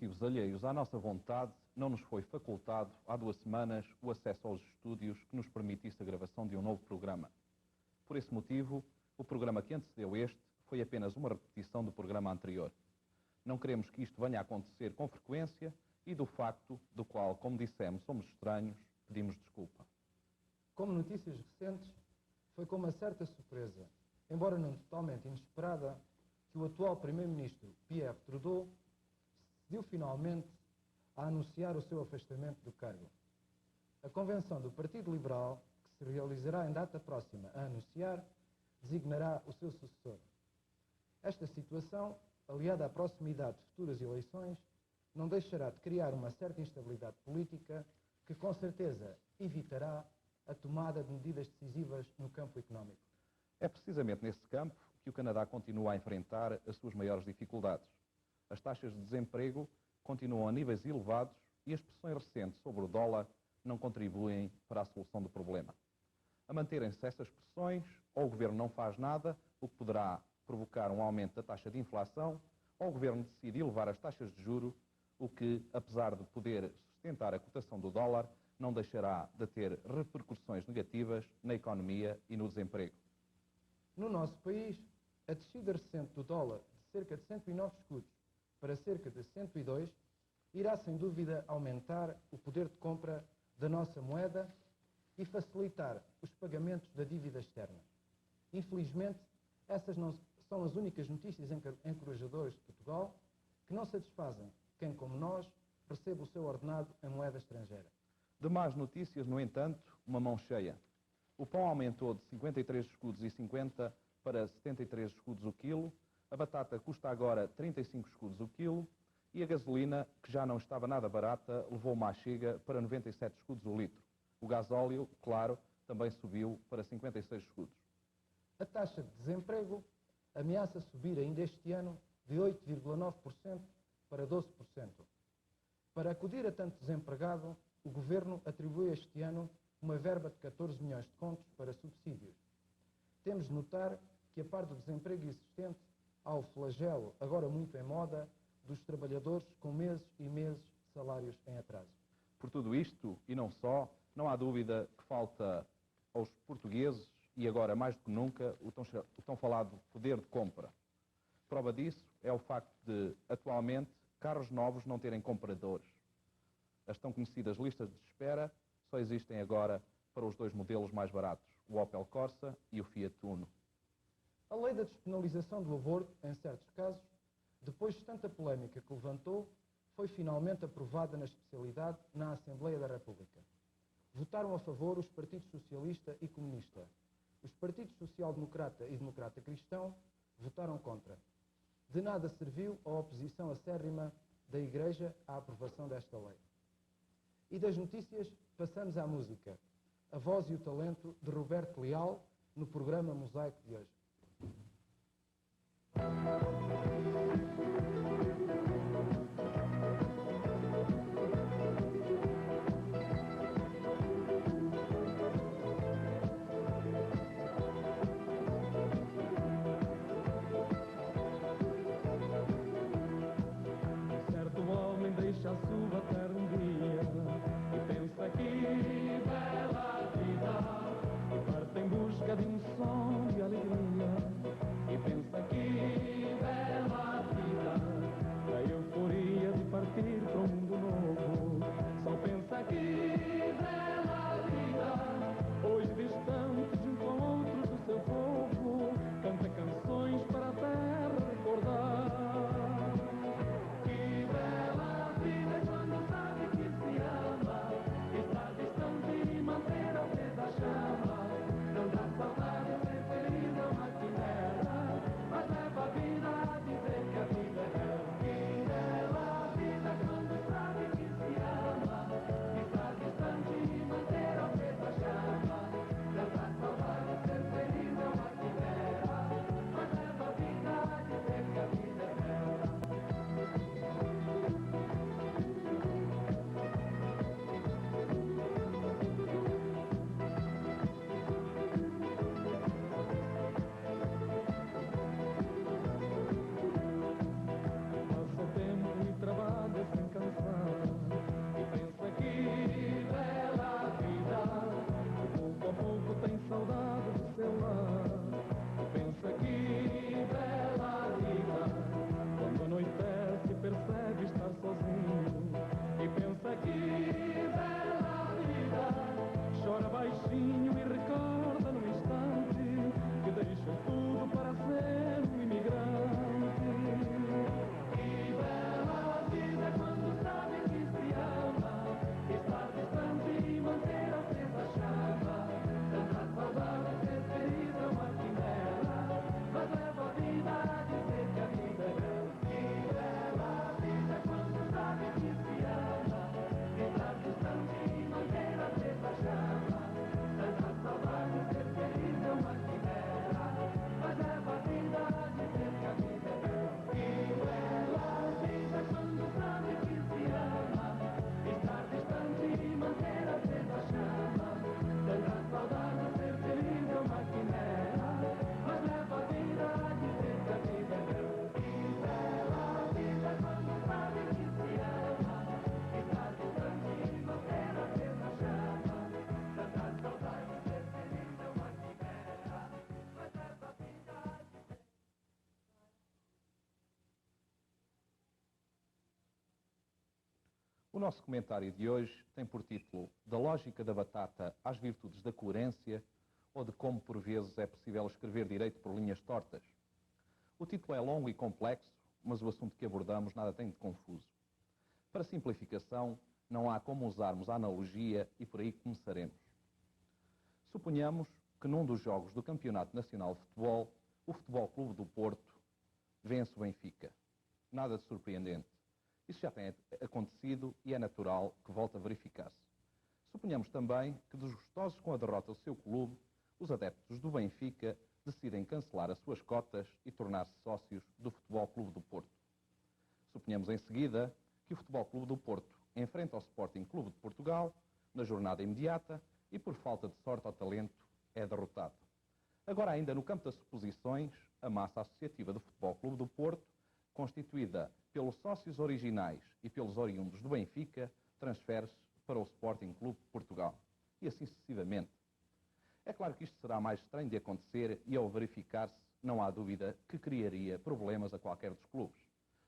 motivos alheios à nossa vontade, não nos foi facultado há 2 semanas o acesso aos estúdios que nos permitisse a gravação de um novo programa. Por esse motivo, o programa que antecedeu este foi apenas uma repetição do programa anterior. Não queremos que isto venha a acontecer com frequência e do facto do qual, como dissemos, somos estranhos, pedimos desculpa. Como notícias recentes, foi com uma certa surpresa, embora não totalmente inesperada, que o atual Primeiro-Ministro Pierre Trudeau decidiu finalmente a anunciar o seu afastamento do cargo. A convenção do Partido Liberal, que se realizará em data próxima a anunciar, designará o seu sucessor. Esta situação, aliada à proximidade de futuras eleições, não deixará de criar uma certa instabilidade política que, com certeza, evitará a tomada de medidas decisivas no campo económico. É precisamente nesse campo que o Canadá continua a enfrentar as suas maiores dificuldades. As taxas de desemprego continuam a níveis elevados e as pressões recentes sobre o dólar não contribuem para a solução do problema. A manterem-se essas pressões, ou o Governo não faz nada, o que poderá provocar um aumento da taxa de inflação, ou o Governo decide elevar as taxas de juros, o que, apesar de poder sustentar a cotação do dólar, não deixará de ter repercussões negativas na economia e no desemprego. No nosso país, a descida recente do dólar de cerca de 109 escudos para cerca de 102 irá sem dúvida aumentar o poder de compra da nossa moeda e facilitar os pagamentos da dívida externa. Infelizmente, essas não são as únicas notícias encorajadoras de Portugal que não satisfazem quem, como nós, recebe o seu ordenado em moeda estrangeira. De más notícias, no entanto, uma mão cheia. O pão aumentou de 53 escudos e 50 para 73 escudos o quilo, a batata custa agora 35 escudos o quilo e a gasolina, que já não estava nada barata, levou uma chega para 97 escudos o litro. O gasóleo, claro, também subiu para 56 escudos. A taxa de desemprego ameaça subir ainda este ano de 8,9% para 12%. Para acudir a tanto desempregado, o Governo atribuiu este ano uma verba de 14 milhões de contos para subsídios. Temos de notar que, a par do desemprego existente, há o flagelo, agora muito em moda, dos trabalhadores com meses e meses de salários em atraso. Por tudo isto, e não só, não há dúvida que falta aos portugueses, e agora mais do que nunca, o tão falado poder de compra. Prova disso é o facto de, atualmente, carros novos não terem compradores. As tão conhecidas listas de espera só existem agora para os 2 modelos mais baratos, o Opel Corsa e o Fiat Uno. A lei da despenalização do aborto, em certos casos, depois de tanta polémica que levantou, foi finalmente aprovada na especialidade na Assembleia da República. Votaram a favor os partidos Socialista e Comunista. Os partidos Social-Democrata e Democrata Cristão votaram contra. De nada serviu a oposição acérrima da Igreja à aprovação desta lei. E das notícias, passamos à música. A voz e o talento de Roberto Leal no programa Mosaico de hoje. Certo homem deixa a sua terra um dia e pensa que bela vida, e parte em busca de um som de alegria, e pensa que bela vida, a euforia de partir para um mundo novo. Só pensa que bela vida, hoje distante de encontros do seu povo, canta canções para a terra recordar. Que bela vida. O nosso comentário de hoje tem por título Da lógica da batata às virtudes da coerência ou de como por vezes é possível escrever direito por linhas tortas. O título é longo e complexo, mas o assunto que abordamos nada tem de confuso. Para simplificação, não há como usarmos a analogia e por aí começaremos. Suponhamos que num dos jogos do Campeonato Nacional de Futebol, o Futebol Clube do Porto vence o Benfica. Nada de surpreendente. Isso já tem acontecido e é natural que volte a verificar-se. Suponhamos também que, desgostosos com a derrota do seu clube, os adeptos do Benfica decidem cancelar as suas cotas e tornar-se sócios do Futebol Clube do Porto. Suponhamos em seguida que o Futebol Clube do Porto enfrenta o Sporting Clube de Portugal na jornada imediata e, por falta de sorte ou talento, é derrotado. Agora, ainda no campo das suposições, a massa associativa do Futebol Clube do Porto, constituída pelos sócios originais e pelos oriundos do Benfica, transfere-se para o Sporting Clube de Portugal. E assim sucessivamente. É claro que isto será mais estranho de acontecer e, ao verificar-se, não há dúvida que criaria problemas a qualquer dos clubes.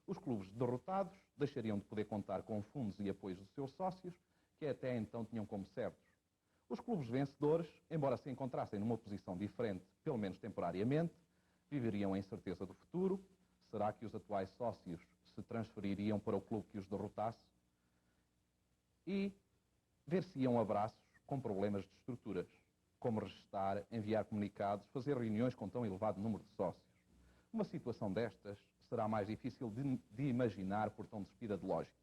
Os clubes derrotados deixariam de poder contar com fundos e apoios dos seus sócios, que até então tinham como certos. Os clubes vencedores, embora se encontrassem numa posição diferente, pelo menos temporariamente, viveriam a incerteza do futuro. Será que os atuais sócios se transfeririam para o clube que os derrotasse? E ver-se-iam abraços com problemas de estruturas, como registar, enviar comunicados, fazer reuniões com tão elevado número de sócios. Uma situação destas será mais difícil de imaginar por tão despida de lógica.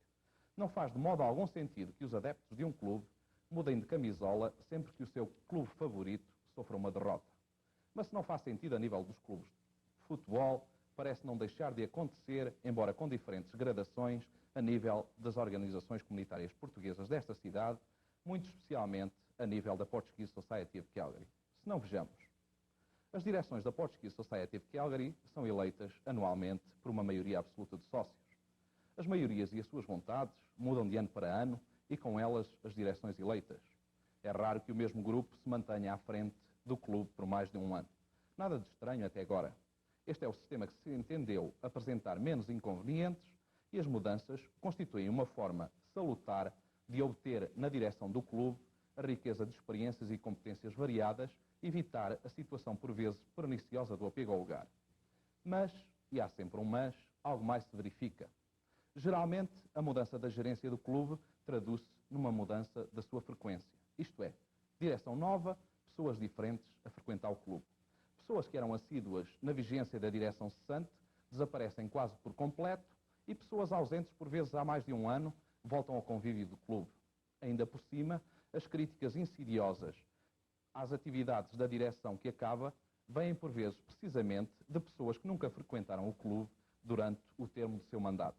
Não faz de modo algum sentido que os adeptos de um clube mudem de camisola sempre que o seu clube favorito sofra uma derrota. Mas se não faz sentido a nível dos clubes de futebol, parece não deixar de acontecer, embora com diferentes gradações, a nível das organizações comunitárias portuguesas desta cidade, muito especialmente a nível da Portuguese Society of Calgary. Se não, vejamos. As direções da Portuguese Society of Calgary são eleitas anualmente por uma maioria absoluta de sócios. As maiorias e as suas vontades mudam de ano para ano e com elas as direções eleitas. É raro que o mesmo grupo se mantenha à frente do clube por mais de um ano. Nada de estranho até agora. Este é o sistema que se entendeu apresentar menos inconvenientes e as mudanças constituem uma forma salutar de obter na direção do clube a riqueza de experiências e competências variadas e evitar a situação por vezes perniciosa do apego ao lugar. Mas, e há sempre um mas, algo mais se verifica. Geralmente, a mudança da gerência do clube traduz-se numa mudança da sua frequência. Isto é, direção nova, pessoas diferentes a frequentar o clube. Pessoas que eram assíduas na vigência da direção cessante desaparecem quase por completo e pessoas ausentes por vezes há mais de um ano voltam ao convívio do clube. Ainda por cima, as críticas insidiosas às atividades da direção que acaba vêm por vezes precisamente de pessoas que nunca frequentaram o clube durante o termo do seu mandato.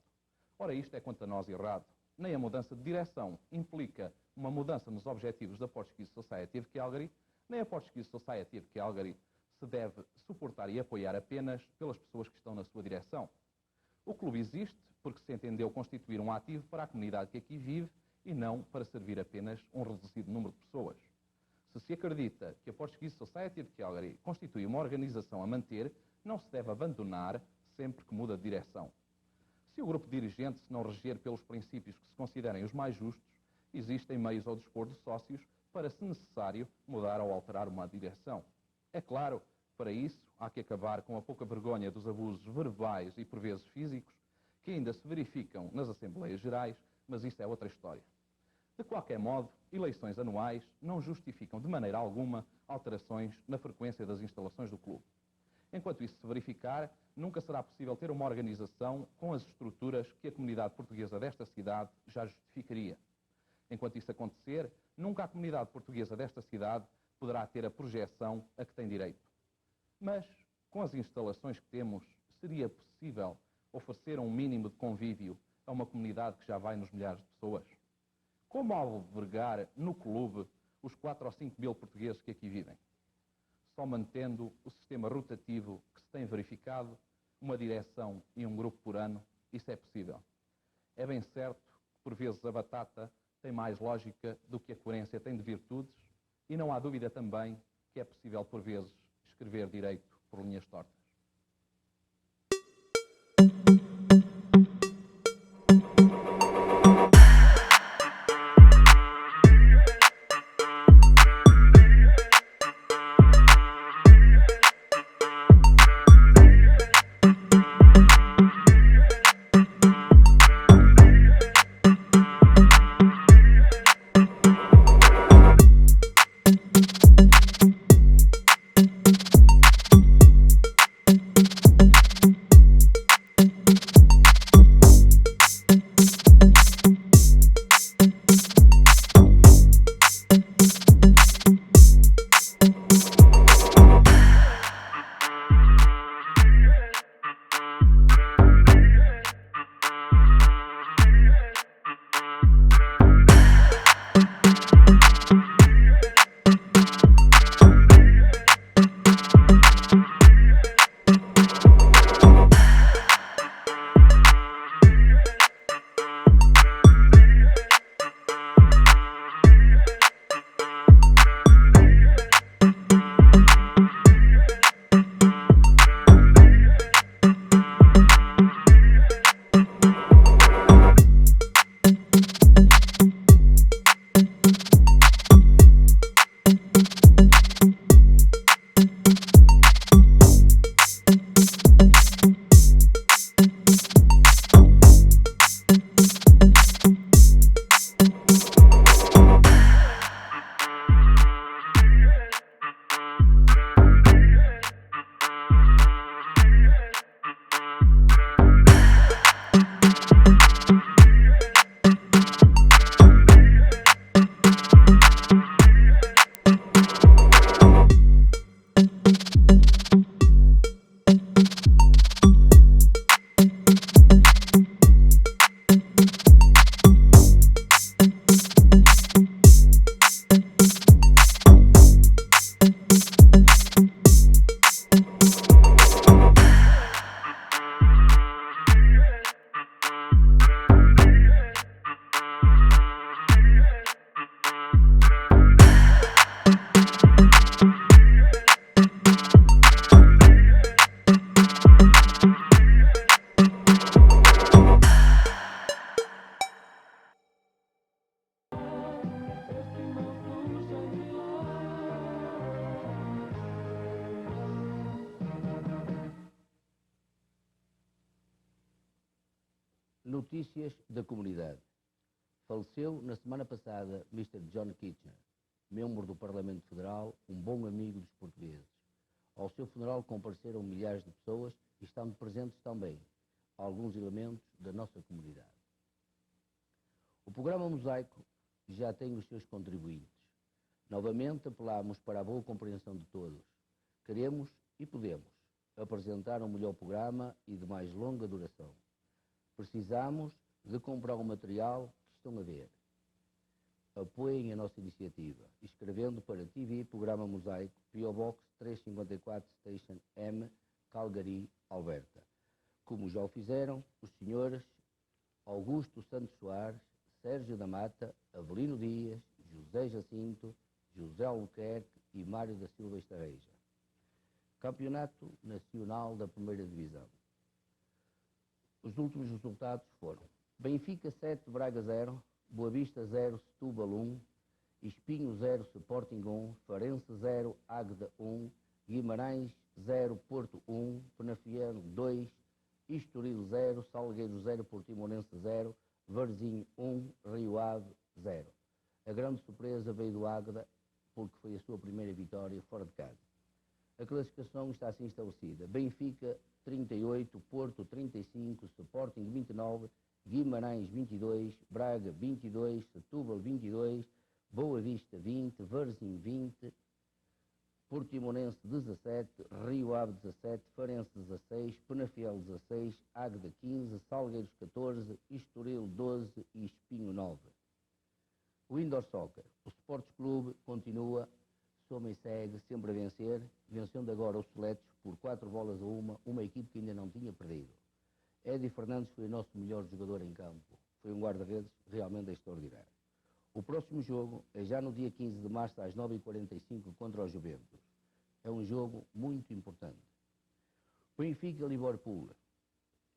Ora, isto é quanto a nós errado. Nem a mudança de direção implica uma mudança nos objetivos da Portuguese Society of Calgary, nem a Portuguese Society of Calgary se deve suportar e apoiar apenas pelas pessoas que estão na sua direção. O clube existe porque se entendeu constituir um ativo para a comunidade que aqui vive e não para servir apenas um reduzido número de pessoas. Se acredita que a Portuguese Society of Calgary constitui uma organização a manter, não se deve abandonar sempre que muda de direção. Se o grupo dirigente se não reger pelos princípios que se considerem os mais justos, existem meios ao dispor dos sócios para, se necessário, mudar ou alterar uma direção. É claro, para isso, há que acabar com a pouca vergonha dos abusos verbais e, por vezes, físicos, que ainda se verificam nas Assembleias Gerais, mas isso é outra história. De qualquer modo, eleições anuais não justificam de maneira alguma alterações na frequência das instalações do clube. Enquanto isso se verificar, nunca será possível ter uma organização com as estruturas que a comunidade portuguesa desta cidade já justificaria. Enquanto isso acontecer, nunca a comunidade portuguesa desta cidade poderá ter a projeção a que tem direito. Mas, com as instalações que temos, seria possível oferecer um mínimo de convívio a uma comunidade que já vai nos milhares de pessoas? Como albergar no clube os 4 ou 5 mil portugueses que aqui vivem? Só mantendo o sistema rotativo que se tem verificado, uma direção e um grupo por ano, isso é possível. É bem certo que, por vezes, a batata tem mais lógica do que a coerência tem de virtudes e não há dúvida também que é possível, por vezes, escrever direito por linhas tortas. Notícias da comunidade. Faleceu na semana passada Mr. John Kitchener, membro do Parlamento Federal, um bom amigo dos portugueses. Ao seu funeral compareceram milhares de pessoas e estão presentes também alguns elementos da nossa comunidade. O programa Mosaico já tem os seus contribuintes. Novamente apelamos para a boa compreensão de todos. Queremos e podemos apresentar um melhor programa e de mais longa duração. Precisamos de comprar o material que estão a ver. Apoiem a nossa iniciativa, escrevendo para TV Programa Mosaico, P.O. Box 354 Station M, Calgary, Alberta. Como já o fizeram os senhores Augusto Santos Soares, Sérgio da Mata, Avelino Dias, José Jacinto, José Albuquerque e Mário da Silva Estarreja. Campeonato Nacional da Primeira Divisão. Os últimos resultados foram: Benfica 7, Braga 0, Boa Vista 0, Setúbal 1, Espinho 0, Sporting 1, Farense 0, Águeda 1, Guimarães 0, Porto 1, Penafiel 2, Estoril 0, Salgueiro 0, Portimonense 0, Varzim 1, Rio Ave 0. A grande surpresa veio do Águeda, porque foi a sua primeira vitória fora de casa. A classificação está assim estabelecida: Benfica 38, Porto 35, Sporting 29, Guimarães 22, Braga 22, Setúbal 22, Boa Vista 20, Varzim 20, Portimonense 17, Rio Ave 17, Farense 16, Penafiel 16, Águeda 15, Salgueiros 14, Estoril 12 e Espinho 9. O Indoor Soccer. O Sports Clube continua, soma e segue, sempre a vencer, vencendo agora os Seletos por 4-1, uma equipe que ainda não tinha perdido. Edi Fernandes foi o nosso melhor jogador em campo. Foi um guarda-redes realmente extraordinário. O próximo jogo é já no dia 15 de março às 9h45 contra o Juventus. É um jogo muito importante. Benfica-Liverpool.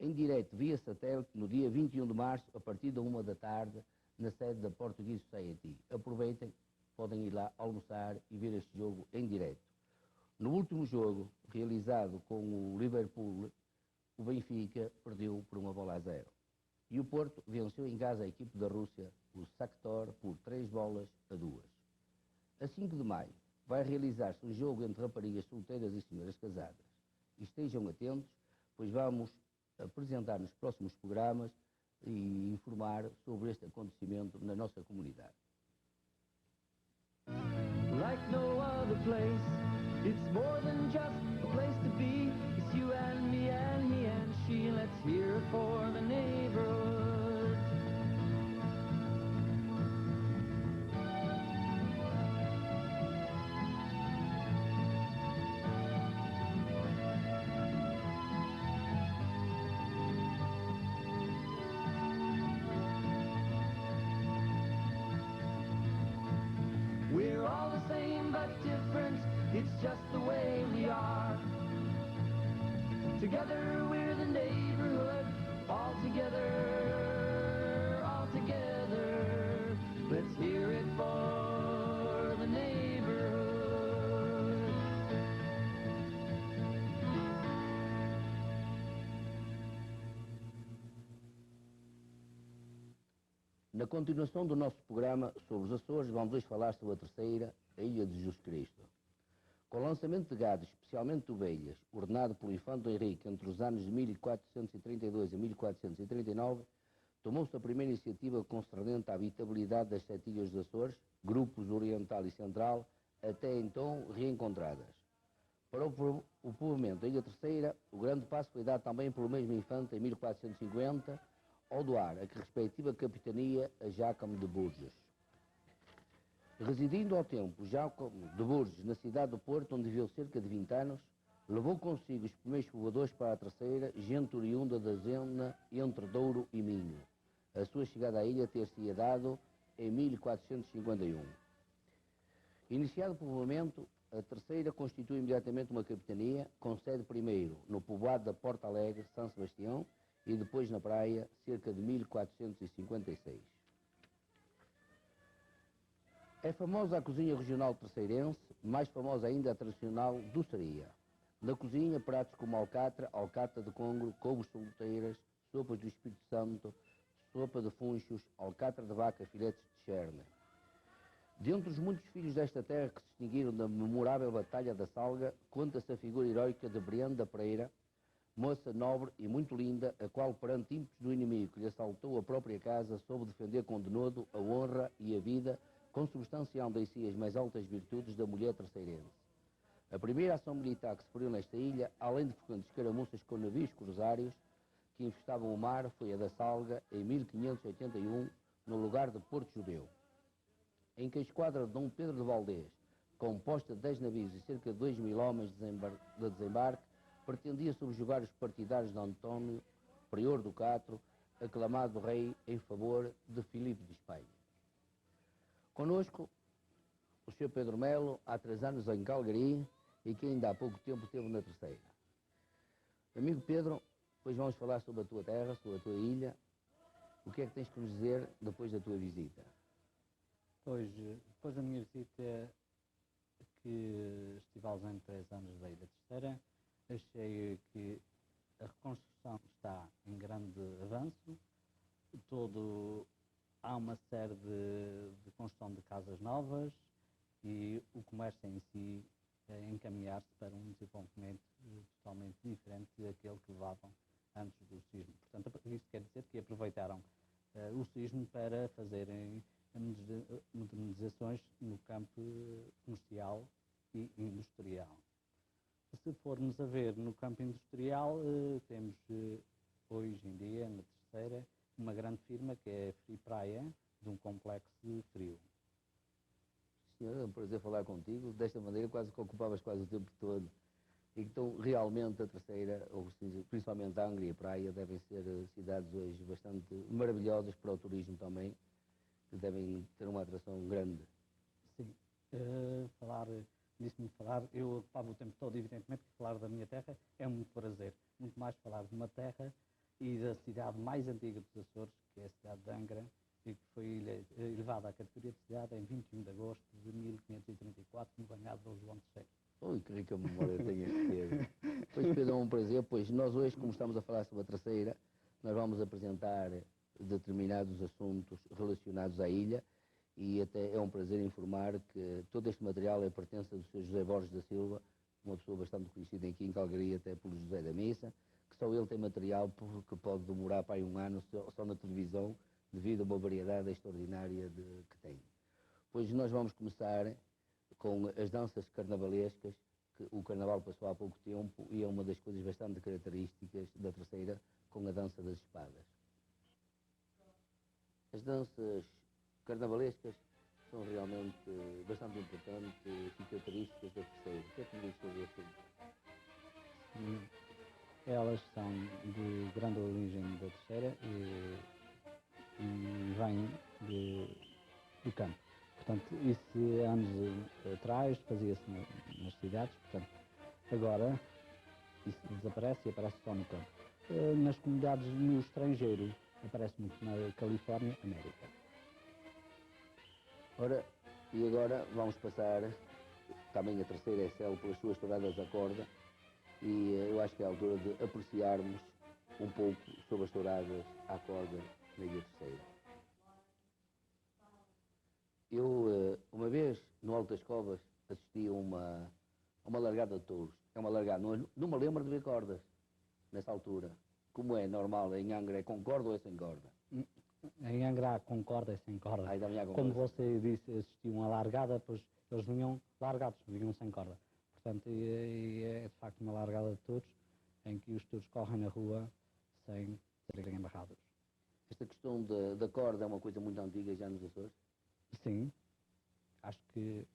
Em direto via satélite no dia 21 de março a partir da 1 da tarde na sede da Portuguese Society. Aproveitem, podem ir lá almoçar e ver este jogo em direto. No último jogo realizado com o Liverpool, o Benfica perdeu por 1-0. E o Porto venceu em casa a equipe da Rússia, o Shakhtar, por 3-2. A 5 de maio vai realizar-se um jogo entre raparigas solteiras e senhoras casadas. Estejam atentos, pois vamos apresentar nos próximos programas e informar sobre este acontecimento na nossa comunidade. Like no other place, it's more than just a place to be. It's you and me and he and she. Let's hear it for the neighborhood. We're all the same but different, it's just the way we are. Together we're the neighborhood, all together, all together. Let's hear it for the neighborhood. Na continuação do nosso programa sobre os Açores, vamos hoje falar sobre a terceira, a Ilha de Jesus Cristo. Com o lançamento de gado, especialmente de ovelhas, ordenado pelo Infante Henrique entre os anos de 1432 a 1439, tomou-se a primeira iniciativa concernente à habitabilidade das 7 ilhas dos Açores, grupos oriental e central, até então reencontradas. Para o povoamento da Ilha Terceira, o grande passo foi dado também pelo mesmo Infante em 1450, ao doar a respectiva capitania a Jácome de Burges. Residindo ao tempo Jácome de Burges na cidade do Porto, onde viveu cerca de 20 anos, levou consigo os primeiros povoadores para a Terceira, gente oriunda da zona entre Douro e Minho. A sua chegada à ilha ter-se-ia dado em 1451. Iniciado o povoamento, a Terceira constitui imediatamente uma capitania, com sede primeiro no povoado da Porta Alegre, São Sebastião, e depois na praia, cerca de 1456. É famosa a cozinha regional terceirense, mais famosa ainda a tradicional doçaria. Na cozinha, pratos como alcatra, alcata de congro, couves solteiras, sopas do Espírito Santo, sopa de funchos, alcatra de vaca, filetes de cherne. Dentre os muitos filhos desta terra que se distinguiram na memorável Batalha da Salga, conta-se a figura heroica de Brianda Pereira, moça nobre e muito linda, a qual, perante ímpetos do inimigo que lhe assaltou a própria casa, soube defender com denodo a honra e a vida, consubstanciando em si as mais altas virtudes da mulher terceirense. A primeira ação militar que se feriu nesta ilha, além de frequentes escaramuças com navios cruzários que infestavam o mar, foi a da Salga, em 1581, no lugar de Porto Judeu, em que a esquadra de Dom Pedro de Valdés, composta de 10 navios e cerca de 2.000 homens de desembarque, pretendia subjugar os partidários de António, prior do Castro, aclamado rei em favor de Filipe de Espanha. Conosco, o Sr. Pedro Melo, há 3 anos em Calgary, e que ainda há pouco tempo esteve na Terceira. Amigo Pedro, depois vamos falar sobre a tua terra, sobre a tua ilha. O que é que tens que nos dizer depois da tua visita? Pois, depois da minha visita, que estive ausente 3 anos da Ilha Terceira, achei que a reconstrução está em grande avanço, há uma série de construção de casas novas e o comércio em si encaminhar-se para um desenvolvimento totalmente diferente daquele que levavam antes do sismo. Portanto, isso quer dizer que aproveitaram o sismo para fazerem modernizações no campo comercial e industrial. Se formos a ver no campo industrial, temos hoje em dia, na Terceira, uma grande firma que é a Free Praia, de um complexo de frio. Senhor, é um prazer falar contigo. Desta maneira quase que ocupavas quase o tempo todo. Então, realmente, a Terceira, ou principalmente a Angra e a Praia, devem ser cidades hoje bastante maravilhosas para o turismo também, que devem ter uma atração grande. Sim, disse-me falar, eu ocupava o tempo todo, evidentemente, que falar da minha terra é muito prazer. Muito mais falar de uma terra e da cidade mais antiga dos Açores, que é a cidade de Angra, e que foi elevada à categoria de cidade em 21 de agosto de 1534, no banhado de Dom João III. Ui, que rica memória tem este Pedro. Pois, Pedro, é um prazer, pois nós hoje, como estamos a falar sobre a Terceira, nós vamos apresentar determinados assuntos relacionados à ilha, e até é um prazer informar que todo este material é pertença do Sr. José Borges da Silva, uma pessoa bastante conhecida aqui em Calgary, até pelo José da Missa, que só ele tem material que pode demorar para aí 1 ano só na televisão, devido a uma variedade extraordinária que tem. Pois nós vamos começar com as danças carnavalescas, que o carnaval passou há pouco tempo e é uma das coisas bastante características da Terceira, com a dança das espadas. As danças carnavalescas são realmente bastante importantes e características da Terceira. O que é que me diz sobre isso? Elas são de grande origem da Terceira e vêm do campo. Portanto, isso anos atrás fazia-se nas cidades, portanto, agora isso desaparece e aparece só no campo. Nas comunidades no estrangeiro, aparece muito na Califórnia, América. Ora, e agora vamos passar, também a Terceira é célebre pelas suas touradas à corda, e eu acho que é a altura de apreciarmos um pouco sobre as touradas à corda na Ilha Terceira. Eu, uma vez, no Alto das Covas, assisti a uma largada de touros. É uma largada, não me lembro de ver cordas, nessa altura. Como é normal, em Angra é com corda ou é sem corda? Em Angra há com corda e sem corda. Aí também há com Como corda. você disse, assistiam a largada, pois eles vinham largados, vinham sem corda. Portanto, é de facto uma largada de touros, em que os touros correm na rua sem serem amarrados. Esta questão da corda é uma coisa muito antiga já nos Açores? Sim, acho que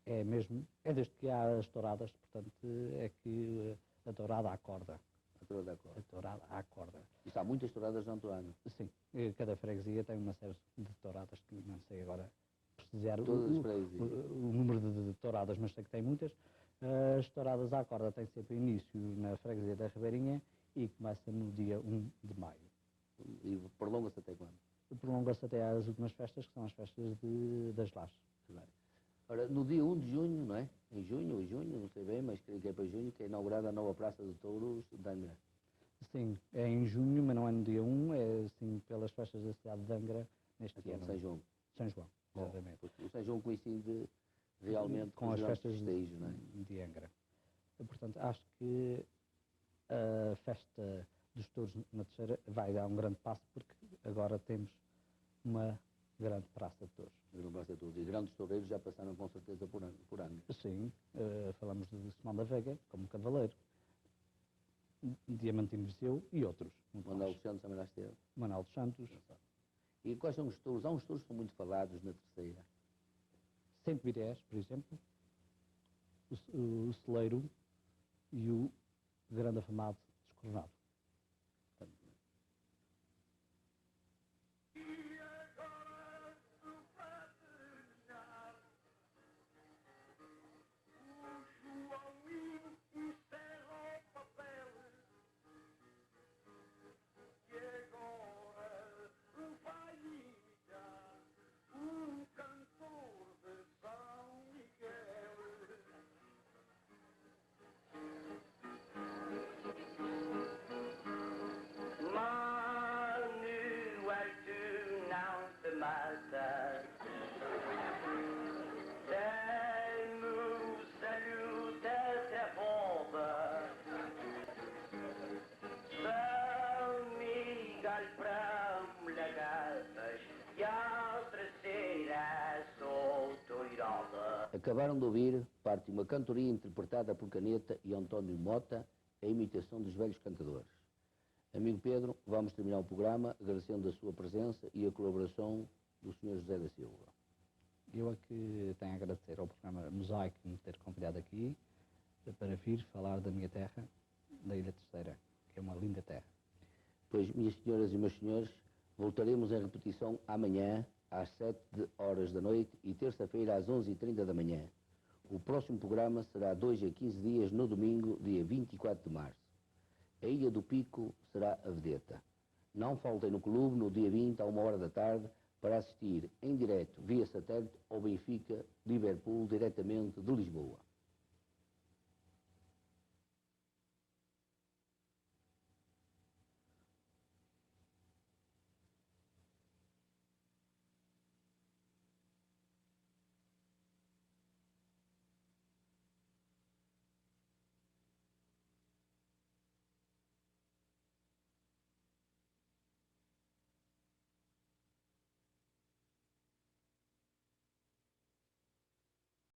é mesmo, é desde que há as touradas, portanto, é que a tourada à corda. A tourada à corda. A tourada à corda. Isto há muitas touradas no ano. Sim, cada freguesia tem uma série de touradas, que não sei agora precisar Todas as freguesias. o número de touradas, mas sei que tem muitas. As touradas à corda têm sempre início na freguesia da Ribeirinha e começa no dia 1 de maio. E prolonga-se até quando? Prolonga-se até às últimas festas, que são as festas das Lajes. Ora, no dia 1 de junho, não é? Em junho ou junho, não sei bem, mas creio que é para junho, que é inaugurada a nova Praça de Touros de Angra. Sim, é em junho, mas não é no dia 1, é assim pelas festas da cidade de Angra neste Então, ano. São João. São João, Oh, exatamente. porque o São João coincide realmente Com as os grandes festas festejos, não é? de Angra. Portanto, acho que a festa dos touros na Terceira vai dar um grande passo, porque agora temos uma grande praça de touros. E grandes toureiros já passaram com certeza por ano. Sim, falamos de Simão da Veiga, como cavaleiro, Diamantino Viseu e outros. Manuel dos Santos também lá esteve. Manuel dos Santos, E quais são os touros? Há uns touros que são muito falados na Terceira. Sempre Virés, por exemplo, o Celeiro e o grande afamado Descoronado. Manuel tu não te matas. Temo saluda te bomba. São Miguel para mulagatas e a terceira solteirada. Acabaram de ouvir parte de uma cantoria interpretada por Caneta e António Mota, a imitação dos velhos cantadores. Amigo Pedro, vamos terminar o programa agradecendo a sua presença e a colaboração do Sr. José da Silva. Eu é que tenho a agradecer ao programa Mosaico me ter convidado aqui para vir falar da minha terra, da Ilha Terceira, que é uma linda terra. Pois, minhas senhoras e meus senhores, voltaremos em repetição amanhã, às 7h da noite e terça-feira às 11h30 da manhã. O próximo programa será 2 a 15 dias no domingo, dia 24 de março. A Ilha do Pico será a vedeta. Não faltem no clube no dia 20, à 1h da tarde, para assistir em direto, via satélite, ao Benfica Liverpool, diretamente de Lisboa.